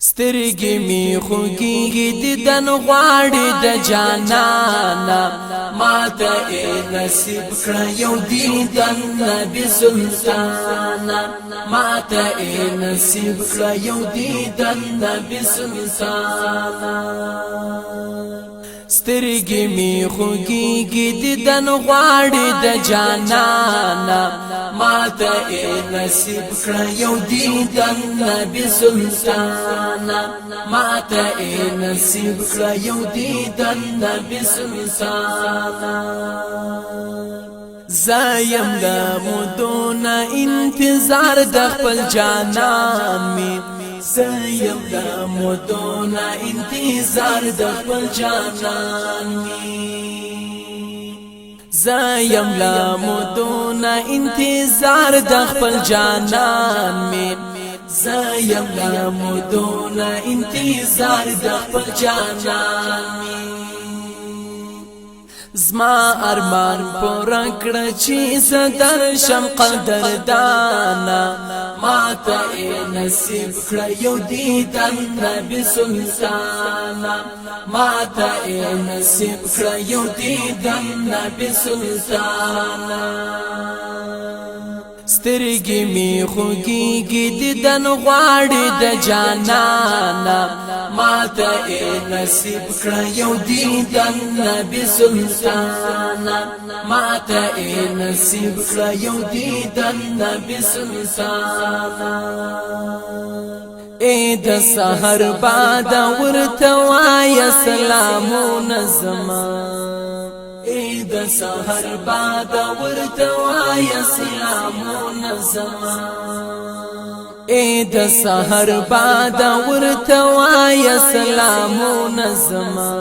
سترګې می خوږیږي دیدن غواړي د جانانا ماته نصیب کړه یو دیدن نبی سلطانا ماته نصیب کړه یو دیدن نبی سلطانا سترګې می خوږیږي دیدن غواړي د جانانا ماته نصیب کړه یو دیدن نبی سلطانا ماته نصیب کړه یو دیدن نبی سلطانا زایم د مودون انتظار د خپل جانان می زایم د مودون انتظار د خپل جانان می زایم لا مودون انتظار د خپل جانان می زایم لا مودون انتظار د خپل جانان می زما ارمان پورا کړه چې زدر شم قدردانا ماته نصیب کړه یو دیدن نبی سلطانا ماته نصیب کړه یو دیدن نبی سلطانا سترګې می خوږیږي دیدن غواړي د جانانا ماته نصیب کړه یو دیدن نبی سلطانا ماته نصیب کړه یو دیدن نبی سلطانا اے د سحر باد ورته وای سلامونه زما اے د سحر باد ورته وای سلامونه زما اے د سحر باد ورته وای سلامونه زما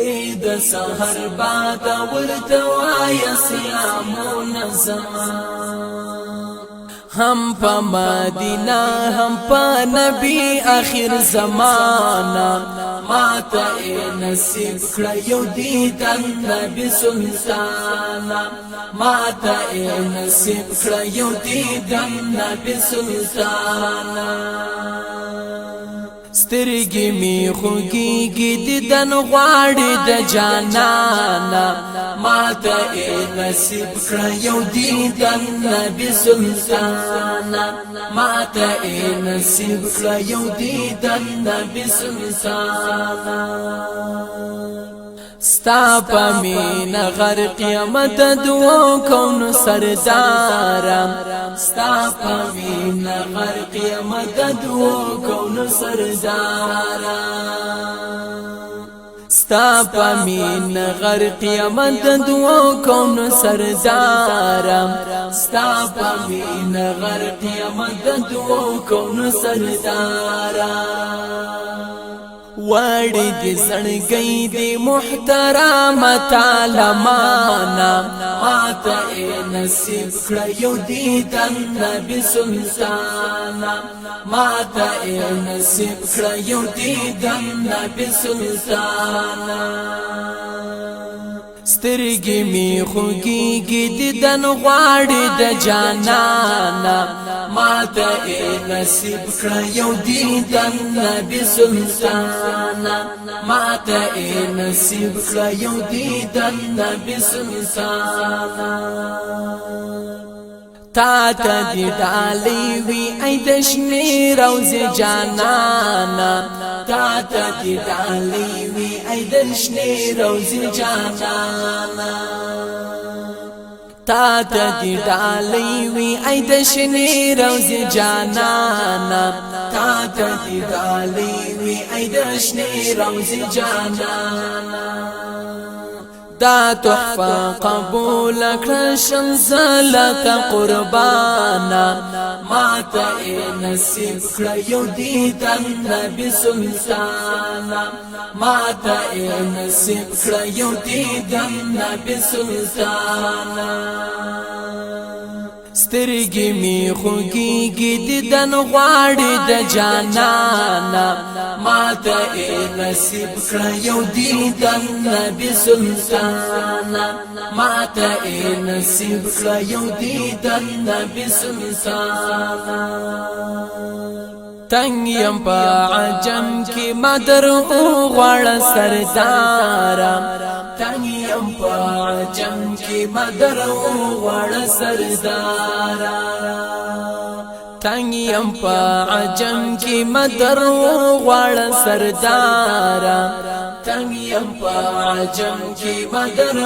اے د سحر باد ورته وای سلامونه زما هم په مدینه هم په نبی اخر زمانہ ماته نصیب کړه یو دیدن نبی سلطانا ماته نصیب کړه یو دیدن نبی سلطانا سترګې می خوږیږي دیدن غواړي د جانانا ماته نصیب کړه یو دیدن نبی سلطانا ماته نصیب کړه یو دیدن نبی سلطانا ستا پمین غر قیامت دو کون سردارم ستا پمین غر قیامت دو کون سردارم ستا پمین غر قیامت دو کون سردارم ستا پمین غر قیامت دو کون سردارم وړي دې زړګي دې محترم تعالی مانا ماته نصیب کړه یو دیدن نبی سلطانا ماته نصیب کړه یو دیدن نبی سلطانا سترګې می خوږیږي دیدن غواړي د جانانا ماته نصیب کړه یو دیدن نبی سلطانا ماته نصیب کړه یو دیدن نبی سلطانا تا ته دی ډالۍ وی ای د شنې روزې جانانا تا ته دی ډالۍ وی ای د شنې روزې جانانا تا ته دی ډالۍ وی ای د شنې روزې جانانا تا ته دی ډالۍ وی ای د شنې روزې جانانا دا تحفه قبول کړه شمزلک قربانا ماته نصیب کړه یو دیدن نبی سلطانا ماته نصیب کړه یو دیدن نبی سلطانا سترګې می خوږیږي دیدن غواړي د جانانا ماته نصیب کړه یو دیدن نبی سلطانا ماته نصیب کړه یو دیدن نبی سلطانا تنگ یم پا عجم کی مدر غوړ سردارا تنگ یم پا عجم کی مدر غوړ سردارا تنگ یم پا عجم کی مدر غوړ سردارا تنگ یم پا عجم کی مدر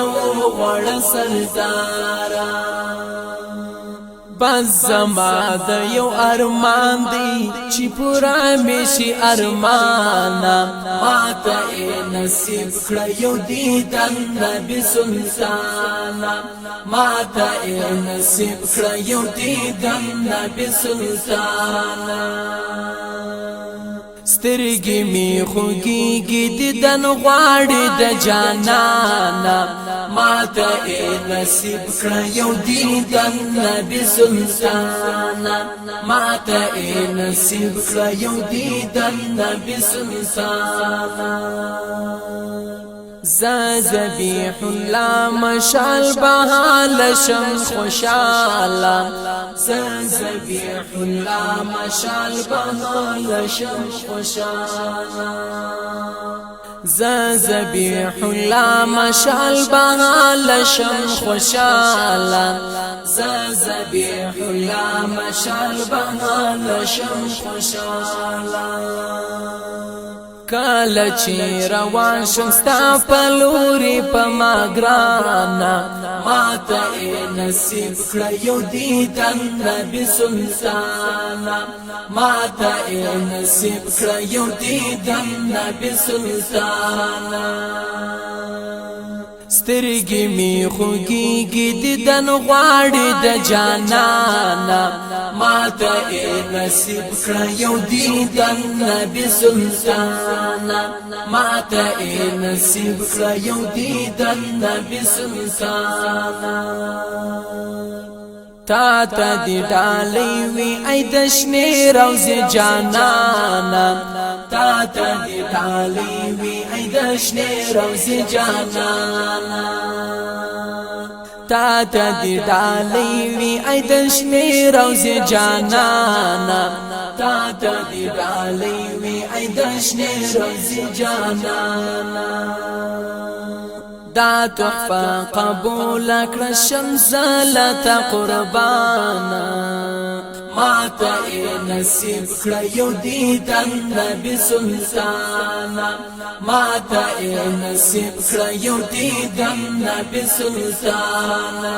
غوړ سردارا بس زما د یو ارمان دی چې پورا میشي ارمانا ماته نصیب کړه یو دیدن نبی سلطانا ماته نصیب کړه یو دیدن نبی سلطانا سترګې می خوږیږي دیدن غواړي د جانانا ماته نصیب کړه یو دیدن نبی سلطانا ماته نصیب کړه یو دیدن نبی سلطانا ذبیح الله مشال بهال شم خوشالا ذبیح الله مشال بهال شم خوشالا ذبیح الله مشال بهال شم خوشالا ذبیح الله مشال بهال شم خوشالا کله چې روان شم ستا په لوري په ما ګرانا ماته نصیب کړه یو دیدن نبی سلطانا ماته نصیب کړه یو دیدن نبی سلطانا سترګې می خوږیږي دیدن غواړي د جانانا ماته نصیب کړه یو دیدن نبی سلطانا ماته نصیب کړه یو دیدن نبی سلطانا تا ته دی ډالۍ وی ای د شنې روزې جانانا تا ته دی ډالۍ وی ای د شنې روزې جانانا تا ته دی ډالۍ وی ای د شنې روزې جانانا تا ته دی ډالۍ وی ای د شنې روزې جانانا دا تحفه قبول کړه شمزلته قربانا ماته نصیب کړه یو دیدن نبی سلطانا ماته نصیب کړه یو دیدن نبی سلطانا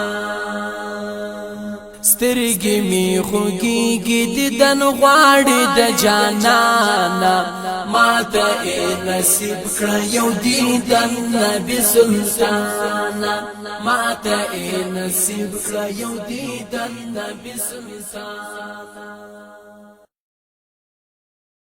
سترګې می خوږیږي دیدن غواړي د جانانا ماته نصیب کړه یو دیدن نبی سلطانا ماته نصیب کړه یو دیدن نبی سلطانا